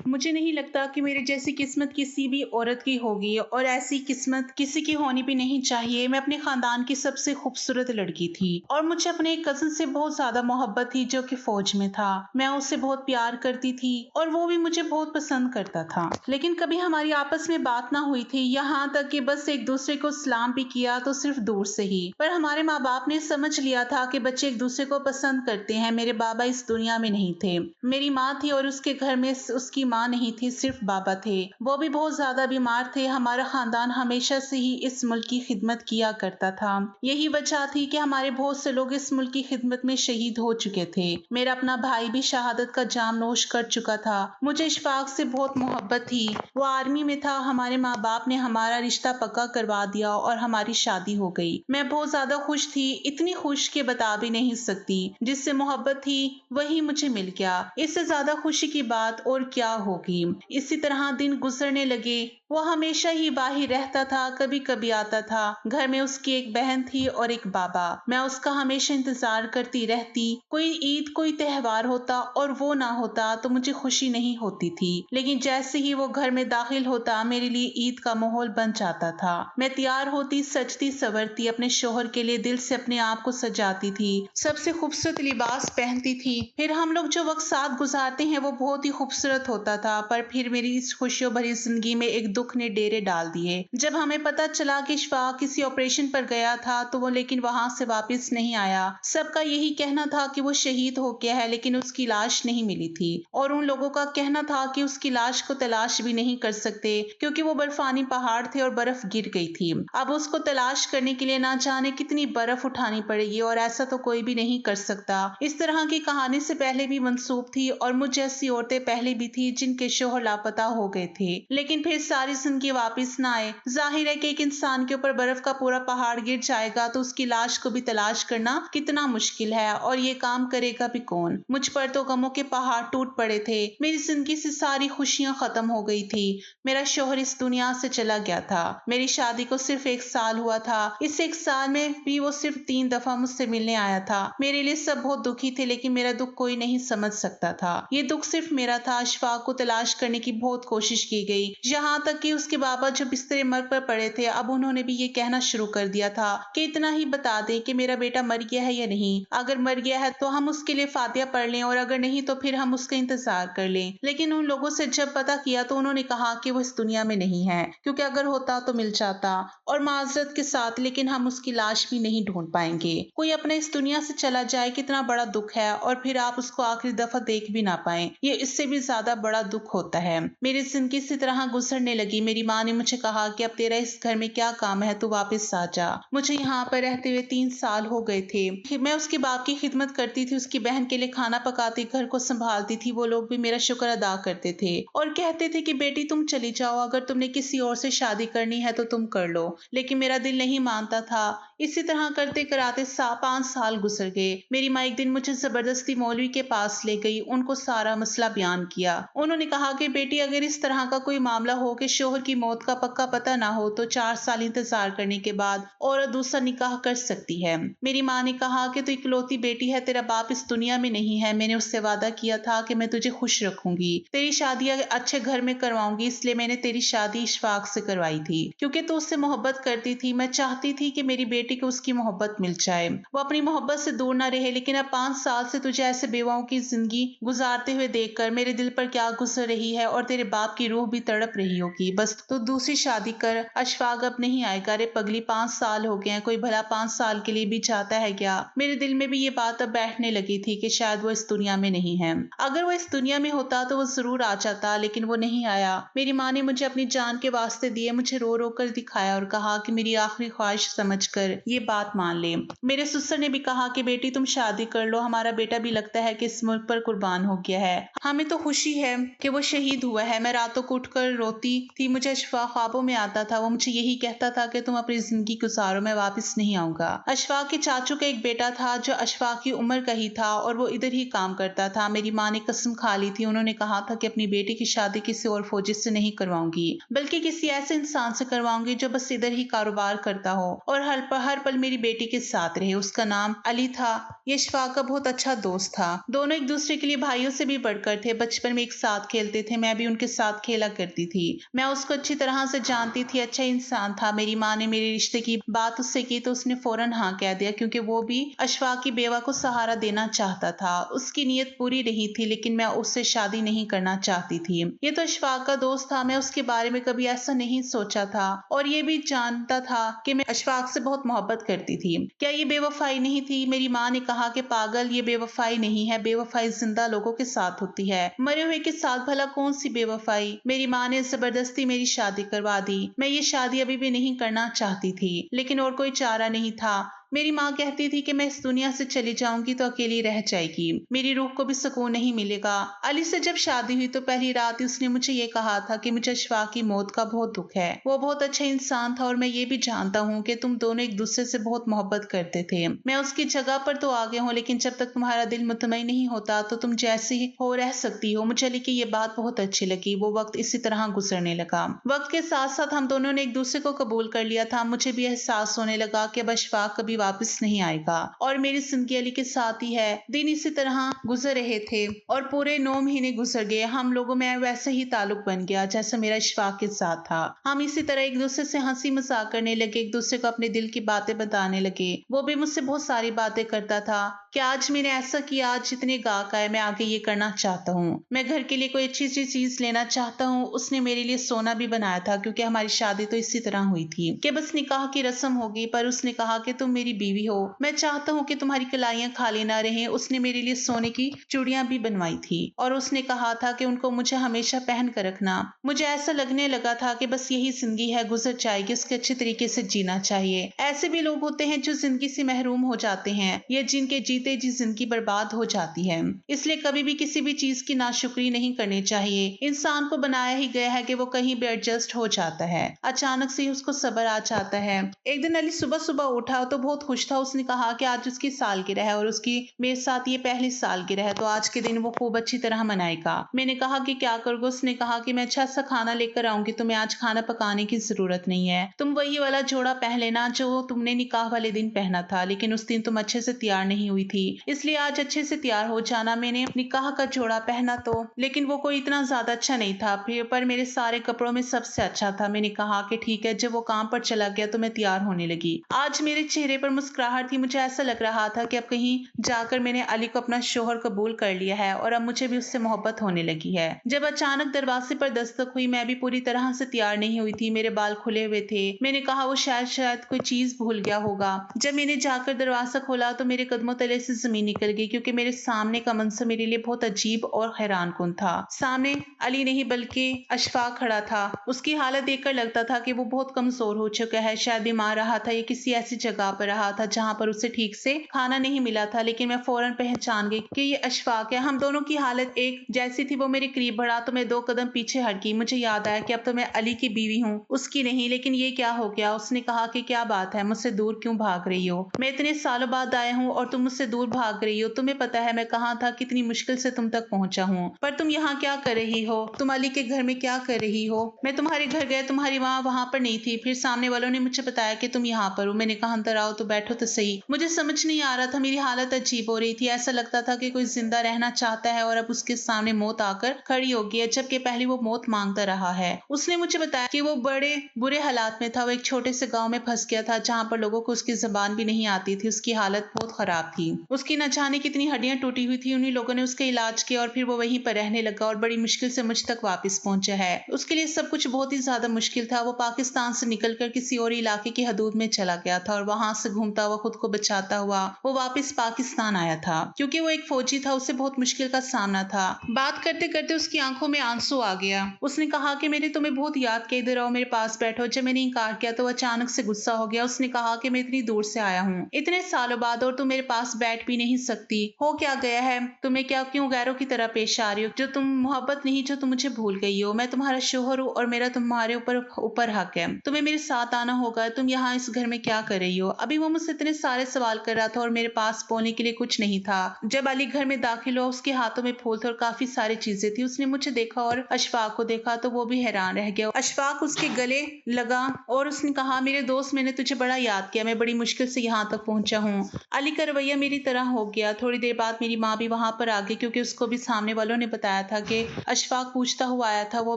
मुझे नहीं लगता कि मेरे जैसी किस्मत किसी भी औरत की होगी और ऐसी किस्मत किसी की होनी भी नहीं चाहिए। मैं अपने खानदान की सबसे खूबसूरत लड़की थी और मुझे अपने एक कज़न से बहुत ज़्यादा मोहब्बत थी जो कि फ़ौज में था। मैं उससे बहुत प्यार करती थी और वो भी मुझे बहुत पसंद करता था। लेकिन कभी हमारी आपस में बात ना हुई थी, यहाँ तक कि बस एक-दूसरे को सलाम भी किया तो सिर्फ़ दूर से ही। पर हमारे माँ-बाप ने समझ लिया था कि बच्चे एक-दूसरे को पसंद करते हैं। मेरे बाबा इस दुनिया में नहीं थे। मेरी माँ थी और उसके घर में उसकी माँ नहीं थी, सिर्फ बाबा थे। वो भी बहुत ज्यादा बीमार थे। हमारा खानदान हमेशा से ही इस मुल्क की खिदमत किया करता था। यही वजह थी कि हमारे बहुत से लोग इस मुल्क की खिदमत में शहीद हो चुके थे। मेरा अपना भाई भी शहादत का जाम नोश कर चुका था। मुझे इशफाक से बहुत मोहब्बत थी। वो आर्मी में था। हमारे माँ बाप ने हमारा रिश्ता पक्का करवा दिया और हमारी शादी हो गई। मैं बहुत ज्यादा खुश थी, इतनी खुश के बता भी नहीं सकती। जिससे मोहब्बत थी वही मुझे मिल गया। इससे ज्यादा खुशी की बात और क्या होगी। इसी तरह दिन गुजरने लगे। वो हमेशा ही बाहर रहता था, कभी कभी आता था। घर में उसकी एक बहन थी और एक बाबा। मैं उसका हमेशा इंतजार करती रहती। कोई ईद कोई त्योहार होता और वो ना होता तो मुझे खुशी नहीं होती थी। लेकिन जैसे ही वो घर में दाखिल होता मेरे लिए ईद का माहौल बन जाता था। मैं तैयार होती, सजती सवरती, अपने शोहर के लिए दिल से अपने आप को सजाती थी, सबसे खूबसूरत लिबास पहनती थी। फिर हम लोग जो वक्त साथ गुजारते हैं वो बहुत ही खूबसूरत होता था। पर फिर मेरी इस खुशियों भरी जिंदगी में एक दुख ने डेरे डाल दिए। जब हमें पता चला कि इशफाक किसी ऑपरेशन पर गया था तो वो लेकिन वहां से वापस नहीं आया। सबका यही कहना था कि वो शहीद हो गया है, लेकिन उसकी लाश नहीं मिली थी। और उन लोगों का कहना था कि उसकी लाश को तलाश भी नहीं कर सकते क्योंकि वो बर्फानी पहाड़ थे और बर्फ गिर गई थी। अब उसको तलाश करने के लिए ना जाने कितनी बर्फ उठानी पड़ेगी और ऐसा तो कोई भी नहीं कर सकता। इस तरह की कहानी से पहले भी मंसूब थी और मुझ जैसी औरतें पहले भी थी जिनके शोहर लापता हो गए थे, लेकिन फिर सारी जिंदगी वापस न आए। जाहिर है कि एक इंसान के ऊपर बर्फ का पूरा पहाड़ गिर जाएगा तो उसकी लाश को भी तलाश करना कितना मुश्किल है, और ये काम करेगा भी कौन। मुझ पर तो गमों के पहाड़ टूट पड़े थे। मेरी जिंदगी से सारी खुशियां खत्म हो गई थी। मेरा शोहर इस दुनिया से चला गया था। मेरी शादी को सिर्फ 1 साल हुआ था। इस 1 साल में भी वो सिर्फ 3 दफा मुझसे मिलने आया था। मेरे लिए सब बहुत दुखी थे, लेकिन मेरा दुख कोई नहीं समझ सकता था। ये दुख सिर्फ मेरा था। अशफाक को तलाश करने की बहुत कोशिश की गई, यहाँ तक कि उसके बाबा जो बिस्तर मर्ग पर पड़े थे अब उन्होंने भी ये कहना शुरू कर दिया था कि इतना ही बता दें कि मेरा बेटा मर गया है या नहीं। अगर मर गया है तो हम उसके लिए फातिहा पढ़ लें और अगर नहीं तो फिर हम उसका इंतजार कर लें। लेकिन उन लोगों से जब पता किया तो उन्होंने कहा कि वो इस दुनिया में नहीं है, क्योंकि अगर होता तो मिल जाता और माजरत के साथ, लेकिन हम उसकी लाश भी नहीं ढूंढ पाएंगे। कोई अपने इस दुनिया से चला जाए कितना बड़ा दुख है, और फिर आप उसको आखिरी दफा देख भी ना पाए, ये इससे भी ज्यादा बड़ा दुख होता है। मेरी जिंदगी इसी तरह गुजरने लगी। मेरी माँ ने मुझे कहा कि अब तेरा इस घर में क्या काम है, तू वापस आ जा। मुझे यहाँ पर रहते हुए 3 साल हो गए थे। मैं उसके बाप की खिदमत करती थी, उसकी बहन के लिए खाना पकाती, घर को संभालती थी। वो लोग भी मेरा शुक्र अदा करते थे और कहते थे कि बेटी तुम चली जाओ, अगर तुमने किसी और से शादी करनी है तो तुम कर लो। लेकिन मेरा दिल नहीं मानता था। इसी तरह करते कराते 5 साल गुजर गए। मेरी माँ एक दिन मुझे जबरदस्ती मौलवी के पास ले गई, उनको सारा मसला बयान किया। उन्होंने कहा कि बेटी अगर इस तरह का कोई मामला हो कि शोहर की मौत का पक्का पता ना हो तो 4 साल इंतजार करने के बाद औरत दूसरा निकाह कर सकती है। मेरी माँ ने कहा कि तू इकलौती बेटी है, तेरा बाप इस दुनिया में नहीं है। मैंने उससे वादा किया था कि मैं तुझे खुश रखूंगी, तेरी शादी अच्छे घर में करवाऊंगी, इसलिए मैंने तेरी शादी इशफाक से करवाई थी क्योंकि तू उससे मोहब्बत करती थी। मैं चाहती थी कि मेरी बेटी को उसकी मोहब्बत मिल जाए, वो अपनी मोहब्बत से दूर ना रहे। लेकिन अब 5 साल से तुझे ऐसे बेवाओं की जिंदगी गुजारते हुए देखकर मेरे दिल पर क्या गुजर रही है, और तेरे बाप की रूह भी तड़प रही होगी। बस तू दूसरी शादी कर, अशफाक अब नहीं आएगा। रे पगली, 5 साल हो गए हैं, कोई भला 5 साल के लिए भी चाहता है क्या? मेरे दिल में भी ये बात अब बैठने लगी थी कि शायद वो इस दुनिया में नहीं है। अगर वो इस दुनिया में होता तो वो जरूर आ जाता, लेकिन वो नहीं आया। मेरी माँ ने मुझे अपनी जान के वास्ते दिए, मुझे रो रो कर दिखाया और कहा कि मेरी आखिरी ख्वाहिश समझकर ये बात मान ले। मेरे ससुर ने भी कहा कि बेटी तुम शादी कर लो, हमारा बेटा भी लगता है कि इस मुल्क पर कुर्बान हो गया है। हमें तो खुशी है कि वो शहीद हुआ है। मैं रातों को उठकर रोती थी मुझे अशफाक ख्वाबों में आता था। वो मुझे यही कहता था कि तुम अपनी जिंदगी गुजारो, मैं वापस नहीं आऊंगा। अशफाक के चाचू का एक बेटा था जो अशफाक की उम्र का ही था और वो इधर ही काम करता था। मेरी माँ ने कसम खा ली थी, उन्होंने कहा था कि अपनी बेटी की शादी किसी और फौजी से नहीं करवाऊंगी, बल्कि किसी ऐसे इंसान से करवाऊंगी जो बस इधर ही कारोबार करता हो और हर पल मेरी बेटी के साथ रहे। उसका नाम अली था। ये अशफाक का बहुत अच्छा दोस्त था। दोनों एक दूसरे के लिए भाइयों से भी बढ़कर थे। बचपन में एक साथ खेलते थे, मैं भी उनके साथ खेला करती थी। मैं उसको अच्छी तरह से जानती थी, अच्छा इंसान था। मेरी माँ ने मेरे रिश्ते की बात उससे की तो उसने फौरन हाँ कह दिया, क्योंकि वो भी अशफाक की बेवा को सहारा देना चाहता था। उसकी नीयत पूरी नहीं थी, लेकिन मैं उससे शादी नहीं करना चाहती थी। ये तो अशफाक का दोस्त था, मैं उसके बारे में कभी ऐसा नहीं सोचा था और ये भी जानता था कि मैं अशफाक से बहुत मोहब्बत करती थी। क्या ये बेवफाई नहीं थी? मेरी माँ ने कहा कि पागल, ये बेवफाई नहीं है। बेवफाई जिंदा लोगों के साथ होती है, मरे हुए के साथ भला कौन सी बेवफाई। मेरी माँ ने जबरदस्ती मेरी शादी करवा दी। मैं ये शादी अभी भी नहीं करना चाहती थी, लेकिन और कोई चारा नहीं था। मेरी माँ कहती थी कि मैं इस दुनिया से चली जाऊंगी तो अकेली रह जाएगी, मेरी रूह को भी सुकून नहीं मिलेगा। अली से जब शादी हुई तो पहली रात ही उसने मुझे ये कहा था कि मुझे अशफाक की मौत का बहुत दुख है। वो बहुत अच्छा इंसान था और मैं ये भी जानता हूँ कि तुम दोनों एक दूसरे से बहुत मोहब्बत करते थे। मैं उसकी जगह पर तो आ गया हूँ, लेकिन जब तक तुम्हारा दिल मुतमईन नहीं होता तो तुम जैसे ही हो रह सकती हो। मुझे अली की ये बात बहुत अच्छी लगी। वो वक्त इसी तरह गुजरने लगा। वक्त के साथ साथ हम दोनों ने एक दूसरे को कबूल कर लिया था। मुझे भी एहसास होने लगा कि अब अशफाक कभी वापस नहीं आएगा और मेरी जिंदगी अली के साथ ही है। दिन इसी तरह गुजर रहे थे और पूरे 9 महीने गुजर गए। हम लोगों में वैसे ही ताल्लुक बन गया जैसा मेरा अशफाक के साथ था। हम इसी तरह एक दूसरे से हंसी मजाक करने लगे, एक दूसरे को अपने दिल की बातें बताने लगे। वो भी मुझसे बहुत सारी बातें करता था कि आज मैंने ऐसा किया, आज जितने गाहक आए, मैं आगे ये करना चाहता हूँ, मैं घर के लिए कोई अच्छी सी चीज लेना चाहता हूँ। उसने मेरे लिए सोना भी बनाया था, क्योंकि हमारी शादी तो इसी तरह हुई थी कि बस निकाह की रस्म होगी। पर उसने कहा कि तुम मेरी बीवी हो, मैं चाहता हूँ कि तुम्हारी कलाइयां खाली ना रहें। उसने मेरे लिए सोने की चूड़ियां भी बनवाई थी और उसने कहा था कि उनको मुझे हमेशा पहन कर रखना। मुझे ऐसा लगने लगा था कि बस यही जिंदगी है, गुजर जाएगी, उसके अच्छे तरीके से जीना चाहिए। ऐसे भी लोग होते हैं जो जिंदगी से महरूम हो जाते हैं या जिनके जीते जी जिंदगी बर्बाद हो जाती है। इसलिए कभी भी किसी भी चीज की नाशुक्री नहीं करनी चाहिए। इंसान को बनाया ही गया है कि वो कहीं भी एडजस्ट हो जाता है, अचानक से ही उसको सब्र आ जाता है। एक दिन अली सुबह सुबह उठा तो बहुत खुश था। उसने कहा कि आज उसकी सालगिरह है और उसकी मेरे साथ ये पहली सालगिरह है, तो आज के दिन वो खूब अच्छी तरह मनाएगा। मैंने कहा कि क्या करोगे? उसने कहा कि मैं अच्छा सा खाना लेकर आऊंगी, तुम्हें आज खाना पकाने की जरूरत नहीं है। तुम वही वाला जोड़ा पहन लेना जो तुमने निकाह वाले दिन पहना था, लेकिन उस दिन तुम अच्छे से तैयार नहीं हुई थी, इसलिए आज अच्छे से तैयार हो जाना। मैंने निकाह का जोड़ा पहना तो, लेकिन वो कोई इतना ज्यादा अच्छा नहीं था, फिर पर मेरे सारे कपड़ों में सबसे अच्छा था। मैंने कहा कि ठीक है। जब वो काम पर चला गया तो मैं तैयार होने लगी। आज मेरे चेहरे पर मुस्कुराहट थी। मुझे ऐसा लग रहा था कि अब कहीं जाकर मैंने अली को अपना शोहर कबूल कर लिया है और अब मुझे भी उससे मोहब्बत होने लगी है। जब अचानक दरवाजे पर दस्तक हुई, मैं भी पूरी तरह से तैयार नहीं हुई थी, मेरे बाल खुले हुए थे। मैंने कहा वो शायद कोई चीज भूल गया होगा। जब मैंने जाकर दरवाजा खोला तो मेरे कदमों तले से जमीन निकल गई, क्योंकि मेरे सामने का मंजर मेरे लिए बहुत अजीब और हैरान कुन था। सामने अली नहीं बल्कि अशफाक खड़ा था। उसकी हालत देखकर लगता था कि वो बहुत कमजोर हो चुका है, शायद बीमार रहा था या किसी ऐसी जगह पर रहा था जहां पर उसे ठीक से खाना नहीं मिला था। लेकिन मैं फौरन पहचान गई कि ये अशफाक है। हम दोनों की हालत एक जैसी थी। वो मेरे करीब बढ़ा तो मैं 2 कदम पीछे हट गई। मुझे याद आया कि अब तो मैं अली की बीवी हूँ, उसकी नहीं। लेकिन ये क्या हो गया? उसने कहा कि क्या बात है, मुझसे दूर क्यों भाग रही हो? मैं इतने सालों बाद आया हूँ और तुम मुझसे दूर भाग रही हो। तुम्हें पता है मैं कहाँ था, कितनी मुश्किल से तुम तक पहुंचा हूँ, पर तुम यहाँ क्या कर रही हो? तुम अली के घर में क्या कर रही हो? मैं तुम्हारे घर गया, तुम्हारी माँ वहां पर नहीं थी। फिर सामने वालों ने मुझे बताया कि तुम यहाँ पर हो। मैंने कहा अंदर आओ तो बैठो तो सही। मुझे समझ नहीं आ रहा था, मेरी हालत अजीब हो रही थी। ऐसा लगता था कि कोई जिंदा रहना चाहता है और अब उसके सामने मौत आकर खड़ी हो गई है, जबकि पहले वो मौत मांगता रहा है। उसने मुझे बताया कि वो बड़े बुरे हालात में था। वो एक छोटे से गांव में फंस गया था जहां पर लोगों को उसकी जुबान भी नहीं आती थी। उसकी हालत बहुत खराब थी। उसकी न जाने कितनी हड्डियां टूटी हुई थी। उन्हीं लोगों ने उसका इलाज किया और फिर वो वहीं पर रहने लगा और बड़ी मुश्किल से मुझ तक वापस पहुंचा है। उसके लिए सब कुछ बहुत ही ज्यादा मुश्किल था। वो पाकिस्तान से निकलकर किसी और इलाके की हदूद में चला गया था और वहां से घूमता हुआ, खुद को बचाता हुआ वो वापस पाकिस्तान आया था। क्योंकि वो एक फौजी था, उसे बहुत मुश्किल का सामना था। बात करते करते उसकी आंखों में आंसू आ गया। उसने कहा कि मैंने तुम्हें बहुत याद किया, इधर आओ, मेरे पास बैठो। जब मैंने इनकार किया तो अचानक से गुस्सा हो गया। उसने कहा कि मैं इतनी दूर से आया हूँ, इतने सालों बाद, और तुम मेरे पास बैठ भी नहीं सकती। हो क्या गया है? तुम्हें क्या क्यों गैरों की तरह पेश आ रही हो? जो तुम मोहब्बत नहीं, जो तुम मुझे भूल गई हो। मैं तुम्हारा शोहर हूँ और मेरा तुम्हारे ऊपर ऊपर हक है। तुम्हें मेरे साथ आना होगा। तुम यहाँ इस घर में क्या कर रही हो? अभी वो मुझसे इतने सारे सवाल कर रहा था और मेरे पास बोलने के लिए कुछ नहीं था। जब अली घर में दाखिल हुआ, उसके हाथों में फूल थे और काफी सारी चीजें थी। उसने मुझे देखा और अशफाक को देखा तो वो भी हैरान रह गया। अशफाक उसके गले लगा और उसने कहा, मेरे दोस्त, मैंने तुझे बड़ा याद किया। मैं बड़ी मुश्किल से यहाँ तक पहुंचा हूँ। अली का रवैया मेरी तरह हो गया। थोड़ी देर बाद मेरी माँ भी वहां पर आ गई, क्योंकि उसको भी सामने वालों ने बताया था कि अशफाक पूछता हुआ आया था। वो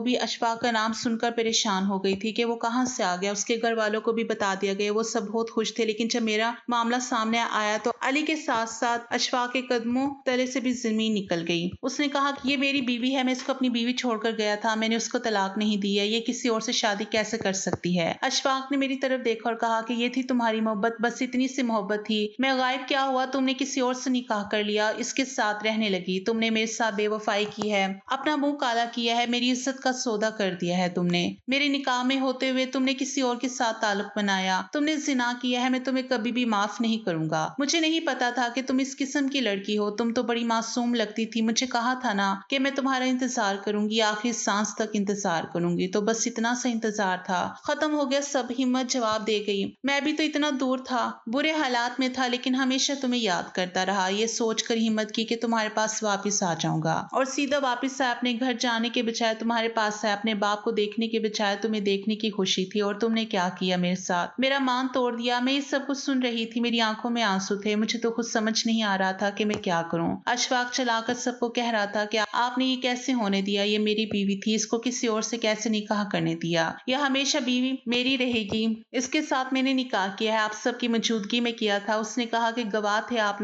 भी अशफाक का नाम सुनकर परेशान हो गई थी कि वो कहाँ से आ गया। उसके घर वालों को भी बता दिया गया। वो सब बहुत खुश थे, लेकिन जब मेरा मामला सामने आया तो अली के साथ साथ अशफाक के कदमों तले से भी जमीन निकल गई। उसने कहा कि ये मेरी बीवी है, मैं इसको अपनी बीवी छोड़कर गया था, मैंने उसको तलाक नहीं दी है, ये किसी और से शादी कैसे कर सकती है। अशफाक ने मेरी तरफ देखा और कहा कि ये थी तुम्हारी मोहब्बत, बस इतनी सी मोहब्बत थी। मैं गायब क्या हुआ? तुमने किसी और से निकाह कर लिया, इसके साथ रहने लगी। तुमने मेरे साथ बेवफाई की है, अपना मुंह काला किया है, मेरी इज्जत का सौदा कर दिया है तुमने। मेरे निकाह में होते हुए तुमने किसी और के साथ ताल्लुक बनाया, तुमने जिना किया है। मैं तुम्हें कभी भी माफ नहीं करूंगा। मुझे नहीं पता था कि तुम इस किस्म की लड़की हो। तुम तो बड़ी मासूम लगती थी। मुझे कहा था ना कि मैं तुम्हारा इंतजार करूंगी, आखिरी सांस तक इंतजार करूंगी। तो बस इतना सा इंतजार था। खत्म हो गया सब। हिम्मत जवाब दे गई, मैं भी तो इतना दूर था, बुरे हालात में था, लेकिन हमेशा तुम्हें याद करता रहा। ये सोचकर हिम्मत की कि तुम्हारे पास वापस आ जाऊंगा और सीधा वापस आया। अपने घर जाने के बजाय तुम्हारे पास आया। अपने बाप को देखने के बजाय तुम्हें देखने की खुशी थी। और तुमने क्या किया मेरे साथ? मेरा मान तोड़ दिया। मैं ये सब कुछ सुन रही थी, मेरी आंखों में आंसू थे। मुझे तो कुछ समझ नहीं आ रहा था कि मैं क्या करूं। अशफाक चलाकर सबको कह रहा था कि आपने ये कैसे होने दिया? ये मेरी बीवी थी, इसको किसी और से कैसे निकाह करने दिया? यह हमेशा बीवी मेरी रहेगी। इसके साथ मैंने निकाह किया है, आप सबकी मौजूदगी में किया था। उसने कहा कि गवाह थे आप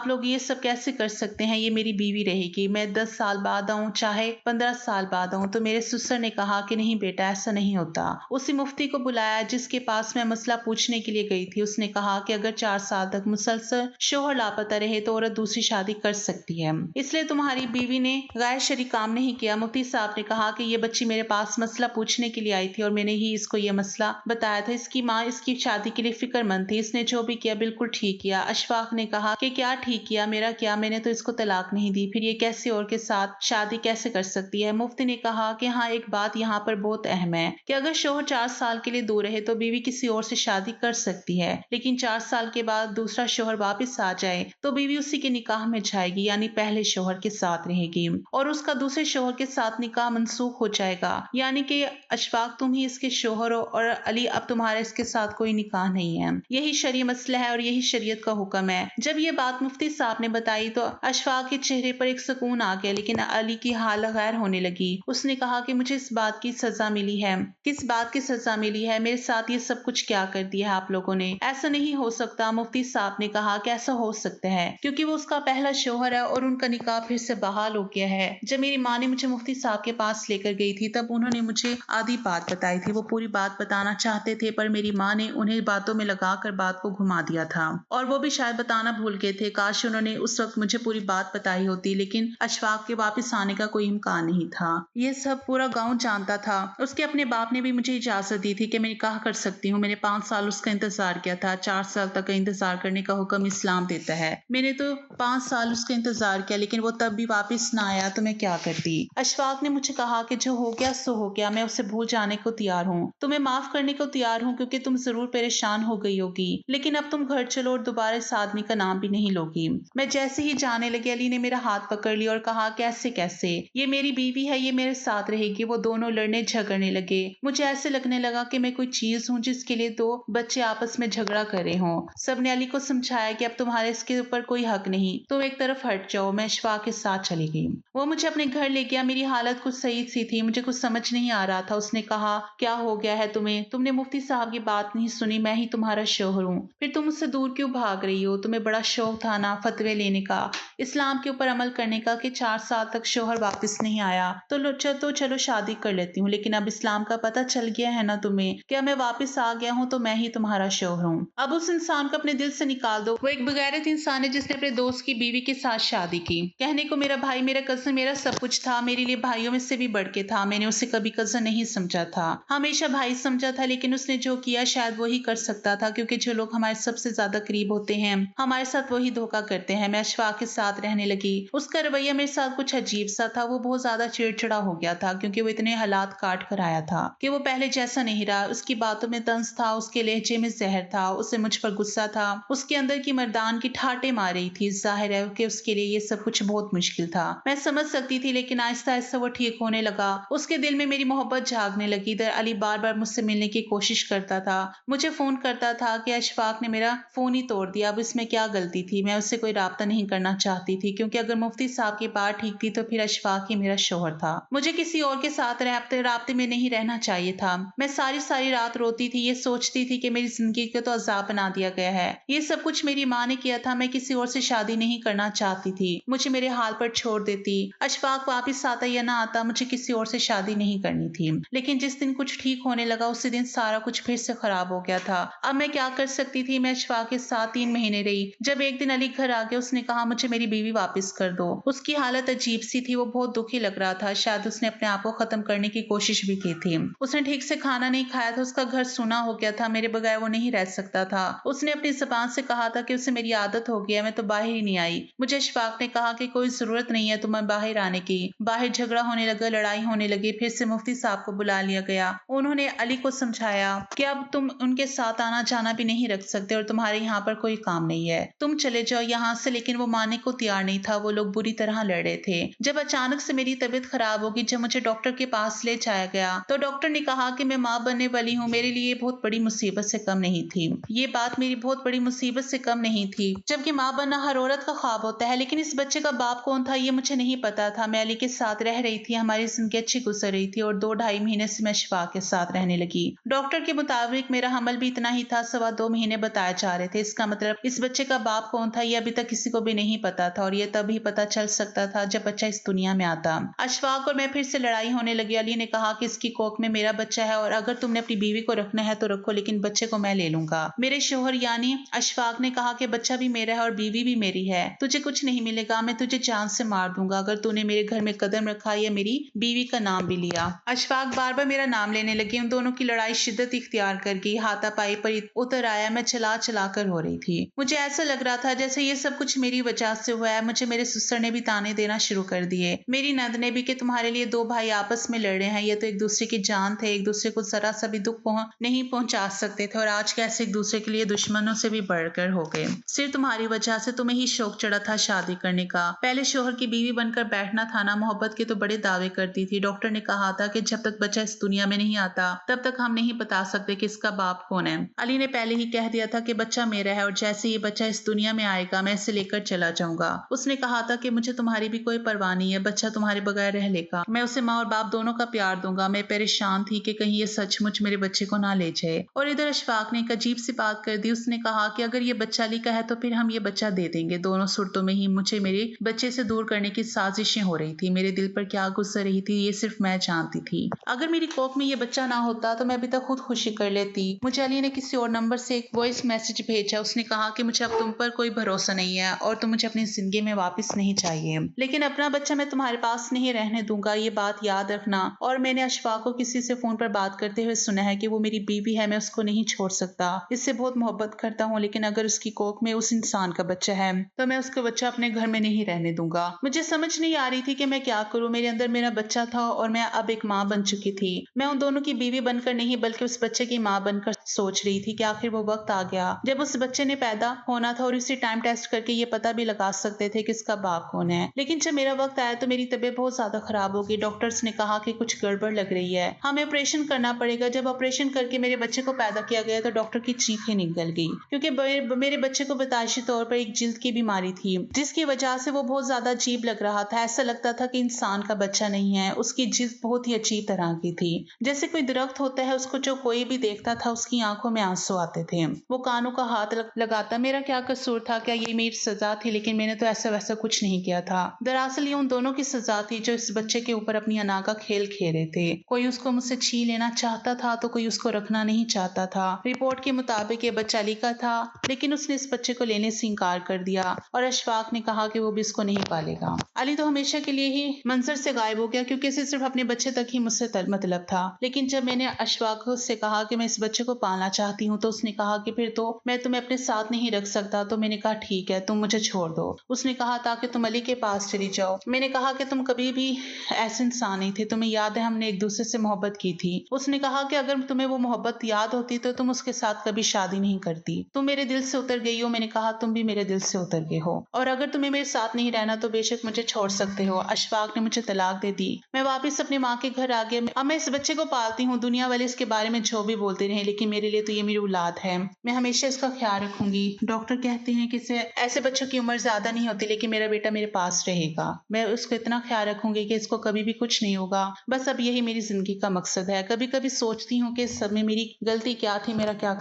लोग ये सब कैसे कर सकते हैं? ये मेरी बीवी रहेगी। मैं 10 साल बाद आऊं, चाहे 15 साल बाद आऊं। तो मेरे ससुर ने कहा कि नहीं बेटा, ऐसा नहीं होता। उसी मुफ्ती को बुलाया जिसके पास मैं मसला पूछने के लिए गई थी। उसने कहा कि अगर 4 साल तक मुसलसल शोहर लापता रहे तो औरत दूसरी शादी कर सकती है, इसलिए तुम्हारी बीवी ने गैर शरई काम नहीं किया। मुफ्ती साहब ने कहा कि ये बच्ची मेरे पास मसला पूछने के लिए आई थी और मैंने ही इसको ये मसला बताया था। इसकी माँ इसकी शादी के लिए फिक्रमंद थी। इसने जो भी किया बिल्कुल ठीक किया। अशफाक ने कहा कि क्या ठीक किया? मेरा क्या? मैंने तो इसको तलाक नहीं दी, फिर ये कैसे और के साथ शादी कैसे कर सकती है? मुफ्ती ने कहा कि हाँ, एक बात यहाँ पर बहुत अहम है कि अगर शोहर 4 साल के लिए दूर रहे तो बीवी किसी और से शादी कर सकती है, लेकिन 4 साल के बाद दूसरा शोहर वापस आ जाए तो बीवी उसी के निकाह में जाएगी, यानी पहले शोहर के साथ रहेगी और उसका दूसरे शोहर के साथ निकाह मनसूख हो जाएगा। यानी कि अशफाक, तुम ही इसके शोहर हो और अली, अब तुम्हारा इसके साथ कोई निकाह नहीं है। यही शरई मसला है और यही शरीयत का हुक्म है। जब ये बात मुफ्ती साहब ने बताई तो अशफाक के चेहरे पर एक सुकून आ गया, लेकिन अली की हालत गैर होने लगी। उसने कहा कि मुझे इस बात की सजा मिली है। किस बात की सजा मिली है? मेरे साथ ये सब कुछ क्या कर दिया है आप लोगों ने? ऐसा नहीं हो सकता। मुफ्ती साहब ने कहा कि ऐसा हो सकता है क्योंकि वो उसका पहला शोहर है और उनका निकाह फिर से बहाल हो गया है। जब मेरी माँ ने मुझे मुफ्ती साहब के पास लेकर गई थी तब उन्होंने मुझे आधी बात बताई थी। वो पूरी बात बताना चाहते थे पर मेरी माँ ने उन्हें बातों में लगाकर बात को घुमा दिया था और वो भी शायद बताना भूल गए थे। काश उन्होंने उस वक्त मुझे पूरी बात बताई होती, लेकिन अशफाक के वापस आने का कोई इम्कान नहीं था। ये सब पूरा गांव जानता था। उसके अपने बाप ने भी मुझे इजाजत दी थी कि मैं निकाह कर सकती हूँ। मैंने 5 साल उसका इंतजार किया था। 4 साल तक का इंतजार करने का हुक्म इस्लाम देता है। मैंने तो 5 साल उसका इंतजार किया, लेकिन वो तब भी वापस ना आया तो मैं क्या करती। अशफाक ने मुझे कहा कि जो हो गया सो हो गया, मैं उसे भूल जाने को तैयार हूँ, तुम्हें माफ करने को तैयार हूँ, क्योंकि तुम जरूर परेशान हो गई होगी, लेकिन अब तुम घर चलो और दोबारा इस आदमी का नाम भी नहीं लोगी। मैं जैसे ही जाने लगी, अली ने मेरा हाथ पकड़ लिया और कहा, कैसे कैसे? ये मेरी बीवी है, ये मेरे साथ रहेगी। वो दोनों लड़ने झगड़ने लगे। मुझे ऐसे लगने लगा कि मैं कोई चीज हूँ जिसके लिए 2 बच्चे आपस में झगड़ा कर रहे हों। सबने अली को समझाया कि अब तुम्हारे इसके ऊपर कोई हक नहीं, तुम एक तरफ हट जाओ। मैं अशफाक के साथ चली गई। वो मुझे अपने घर ले गया। मेरी हालत कुछ सही सी थी, मुझे कुछ समझ नहीं आ रहा था। उसने कहा, क्या हो गया है तुम्हें? तुमने मुफ्ती साहब की बात नहीं सुनी? मैं ही तुम्हारा शोहर हूँ, फिर तुम मुझसे दूर क्यों भाग रही हो? तुम्हें बड़ा शौक था ना फतवे लेने का, इस्लाम के ऊपर अमल करने का, कि 4 साल तक शोहर वापस नहीं आया तो चलो शादी कर लेती हूँ। लेकिन अब इस्लाम का पता चल गया है ना तुम्हें, क्या मैं वापस आ गया हूँ तो मैं ही तुम्हारा शोहर हूँ। अब उस इंसान को अपने दिल से निकाल दो। वो एक बगैरत इंसान है जिसने अपने दोस्त की बीवी के साथ शादी की। कहने को मेरा भाई, मेरा कजन, मेरा सब कुछ था। मेरे लिए भाइयों में से भी बढ़ के था। मैंने उसे कभी कजन नहीं समझा था, हमेशा भाई समझा था। लेकिन उसने जो किया शायद वही कर सकता था, क्योंकि जो लोग हमारे सबसे ज्यादा करीब होते हैं, हमारे साथ वही धोखा करते हैं। मैं अशफाक के साथ रहने लगी। उसका रवैया मेरे साथ कुछ अजीब सा था। वो बहुत ज्यादा चिड़चिड़ा हो गया था क्योंकि वो इतने हालात काट कर आया था कि वो पहले जैसा नहीं रहा। उसकी बातों में तंज था, उसके लहजे में जहर था, उसे मुझ पर गुस्सा था, उसके अंदर की मर्दान की ठाटे मार रही थी। जाहिर है कि उसके लिए ये सब कुछ बहुत मुश्किल था। मैं समझ सकती थी, लेकिन आहिस्ता आहिस्ता वो ठीक होने लगा। उसके दिल में मेरी मोहब्बत जागने लगी। इधर अली बार बार मुझसे मिलने की कोशिश करता था, मुझे फोन करता था कि अशफाक ने मेरा फोन ही तोड़ दिया। अब इसमें क्या गलती थी? मैं उससे कोई राब्ता नहीं करना चाहती थी क्योंकि अगर मुफ्ती साहब की बात ठीक थी तो फिर अशफाक ही मेरा शोहर था। मुझे किसी और के साथ राब्ते में नहीं रहना चाहिए था। मैं सारी सारी रात रोती थी, ये सोचती थी कि मेरी जिंदगी को तो अजाब बना दिया गया है। ये सब कुछ मेरी माँ ने किया था। मैं किसी और से शादी नहीं करना चाहती थी। मुझे मेरे हाल पर छोड़ देती। अशफाक वापिस आता या ना आता, मुझे किसी और से शादी नहीं करनी थी। लेकिन जिस दिन कुछ ठीक होने लगा उसी दिन सारा कुछ फिर से खराब हो गया था। अब मैं क्या कर सकती थी? मैं अशफाक के साथ 3 महीने रही। जब एक दिन अली घर आ गया, उसने कहा मुझे मेरी बीवी वापस कर दो। उसकी हालत अजीब सी थी, वो बहुत दुखी लग रहा था। शायद उसने अपने आप को खत्म करने की कोशिश भी की थी। उसने ठीक से खाना नहीं खाया था, उसका घर सूना हो गया था, मेरे बगैर वो नहीं रह सकता था। उसने अपनी जुबान से कहा था कि उसे मेरी आदत हो गई है, मैं तो बाहर ही नहीं आई। मुझे अशफाक ने कहा कि कोई जरूरत नहीं है तुम्हें बाहर आने की। बाहर झगड़ा होने लगा, लड़ाई होने लगी। फिर से मुफ्ती साहब को बुला लिया गया। उन्होंने अली को समझाया कि अब तुम उनके साथ आना जाना भी नहीं रख सकते और तुम्हारे यहाँ पर कोई काम नहीं है, तुम चले जाओ यहाँ से। लेकिन वो मानने को तैयार नहीं था। वो लोग बुरी तरह लड़ रहे थे। जब अचानक से मेरी तबीयत खराब होगी, जब मुझे डॉक्टर के पास ले जाया गया तो डॉक्टर ने कहा कि मैं माँ बनने वाली हूँ। मेरे लिए बहुत बड़ी मुसीबत से कम नहीं थी। ये बात मेरी बहुत बड़ी मुसीबत से कम नहीं थी, जबकि माँ बनना हर औरत का ख्वाब होता है। लेकिन इस बच्चे का बाप कौन था ये मुझे नहीं पता था। मैं अली के साथ रह रही थी, हमारी जिंदगी अच्छी गुजर रही थी और 2-2.5 महीने से मैं अशफाक के साथ रहने लगी। डॉक्टर के मुताबिक मेरा हमल भी इतना ही था, 2.25 महीने बताए जा रहे थे। इसका मतलब इस बच्चे का बाप कौन था ये अभी तक किसी को भी नहीं पता था और ये तभी पता चल सकता था जब बच्चा इस दुनिया में आता। अशफाक और मैं फिर से लड़ाई होने लगी। अली ने कहा कि इसकी कोख में मेरा बच्चा है और अगर तुमने अपनी बीवी को रखना है तो रखो, लेकिन बच्चे को मैं ले लूंगा। मेरे शोहर यानी अशफाक ने कहा कि बच्चा भी मेरा है और बीवी भी मेरी है, तुझे कुछ नहीं मिलेगा, मैं तुझे जान से मार दूंगा अगर तूने मेरे घर में कदम रखा या मेरी बीवी का नाम भी लिया। अशफाक बार बार मेरा नाम लेने लगे। उन दोनों की लड़ाई शिद्दत इख्तियार कर गई। हाथापाई पर उतर आया। मैं चला चला कर हो रही थी। मुझे ऐसा लग रहा था जैसे ये सब कुछ मेरी वजह से हुआ है। मुझे मेरे ससुर ने भी ताने देना शुरू कर दिए, मेरी नंद ने भी, कि तुम्हारे लिए 2 भाई आपस में लड़ रहे हैं। ये तो एक दूसरे की जान थे, एक दूसरे को जरा सा भी दुख नहीं पहुंचा सकते थे और आज कैसे एक दूसरे के लिए दुश्मनों से भी बढ़कर हो गए। सिर्फ तुम्हारी वजह से तुम्हें ही शौक चढ़ा था शादी करने का। पहले शोहर की बीवी बनकर बैठना था ना। मोहब्बत के तो बड़े दावे करती थी। डॉक्टर ने कहा था कि जब तक बच्चा इस दुनिया में नहीं आता तब तक हम नहीं बता सकते कि इसका बाप कौन है। अली ने पहले ही कह दिया था कि बच्चा मेरा है और जैसे ये बच्चा इस दुनिया में आएगा मैं इसे लेकर चला जाऊंगा। उसने कहा था कि मुझे तुम्हारी भी कोई परवाह नहीं है, बच्चा तुम्हारे बगैर रह लेगा, मैं उसे माँ और बाप दोनों का प्यार दूंगा। मैं परेशान थी कि कहीं ये सचमुच मेरे बच्चे को ना ले जाए। और इधर अशफाक ने एक अजीब सी बात कर दी। उसने कहा कि अगर ये बच्चा अली का है तो फिर हम ये बच्चा दे देंगे। दोनों सूरतों में ही मुझे मेरे बच्चे से दूर करने की साजिशें हो रही थी। मेरे दिल पर क्या गुजर रही थी ये सिर्फ मैं जानती थी। अगर मेरी कोख में ये बच्चा ना होता तो मैं अभी तक खुद खुशी कर लेती। मुझे अली ने किसी और नंबर से एक वॉइस मैसेज भेजा। उसने कहा कि मुझे अब तुम पर कोई भरोसा नहीं है और तुम मुझे अपनी जिंदगी में वापस नहीं चाहिए, लेकिन अपना बच्चा मैं तुम्हारे पास नहीं रहने दूंगा, ये बात याद रखना। और मैंने अशफाक को किसी से फोन पर बात करते हुए सुना है कि वो मेरी बीवी है, मैं उसको नहीं छोड़ सकता, इससे बहुत मोहब्बत करता हूँ, लेकिन अगर उसकी कोख में उस इंसान का बच्चा है तो मैं उसका बच्चा अपने घर में नहीं रहने दूंगा। मुझे समझ नहीं आ रही थी कि मैं क्या करूँ। मेरे अंदर मेरा बच्चा था और मैं अब एक माँ बन चुकी थी। मैं उन दोनों की बीवी बनकर नहीं बल्कि उस बच्चे की माँ बनकर सोच रही थी कि आखिर वो वक्त आ गया जब उस बच्चे ने पैदा होना था और इसी टाइम टेस्ट करके ये पता भी लगा सकते थे कि इसका बाप कौन है। लेकिन जब मेरा वक्त आया तो मेरी तबीयत बहुत ज्यादा खराब हो गई। डॉक्टर्स ने कहा कि कुछ गड़बड़ लग रही है, हमें ऑपरेशन करना पड़ेगा। जब ऑपरेशन करके मेरे बच्चे को पैदा किया गया तो डॉक्टर की चीखें निकल गई क्योंकि मेरे बच्चे को बताइशी तौर पर एक जिल्द की बीमारी थी जिसकी वजह से वो बहुत ज्यादा अजीब लग रहा था। ऐसा लगता था कि इंसान का बच्चा नहीं है। उसकी जिल्द बहुत ही अजीब तरह की थी, जैसे कोई दरख्त होता है उसको जो कोई भी देखता था उसकी आंखों में आंसू आते थे। वो कानों का हाथ लगाता। मेरा क्या कसूर था? क्या ये मेरी सजा थी? लेकिन मैंने तो ऐसा वैसा कुछ नहीं किया था। दरअसल ये उन दोनों की सजा थी जो इस बच्चे के ऊपर अपनी अना का खेल खेल रहे थे। कोई उसको मुझसे छीन लेना चाहता था तो कोई उसको रखना नहीं चाहता था। रिपोर्ट के मुताबिक ये बच्चा अली का था, लेकिन उसने इस बच्चे को लेने से इंकार कर दिया और अशफाक ने कहा कि वो भी इसको नहीं पालेगा। अली तो हमेशा के लिए ही मंजर से गायब हो गया क्योंकि इसे सिर्फ अपने बच्चे तक ही मुझसे मतलब था। लेकिन जब मैंने अशफाक से कहा कि मैं इस बच्चे को पालना चाहती हूँ तो उसने कहा कि फिर तो मैं तुम्हें अपने साथ नहीं रख सकता, था तो मैंने कहा ठीक है, तुम मुझे छोड़ दो। उसने कहा ताकि तुम अली के पास चली जाओ। मैंने कहा कि तुम कभी भी ऐसे इंसान नहीं थे, तुम्हें याद है हमने एक दूसरे से मोहब्बत की थी। उसने कहा कि अगर तुम्हें वो मोहब्बत याद होती तो तुम उसके साथ कभी शादी नहीं करती। तुम मेरे दिल से उतर गई हो। मैंने कहा तुम भी मेरे दिल से उतर गए हो, और अगर तुम्हें मेरे साथ नहीं रहना तो बेशक मुझे छोड़ सकते हो। अशफाक ने मुझे तलाक दे दी। मैं वापस अपनी माँ के घर आ गया। अब मैं इस बच्चे को पालती हूँ। दुनिया वाले इसके बारे में जो भी बोलते रहे, लेकिन मेरे लिए तो ये मेरी औलाद है। मैं हमेशा इसका ख्याल रखूंगी। डॉक्टर कहते हैं कि ऐसे बच्चों की उम्र ज्यादा नहीं होती, लेकिन मेरा बेटा मेरे पास रहेगा। मैं उसको इतना ख्याल रखूंगी कि इसको कभी भी कुछ नहीं होगा। बस अब यही मेरी जिंदगी का मकसद है। कभी कभी सोचती हूँ कि इस सब में मेरी गलती क्या थी, मेरा क्या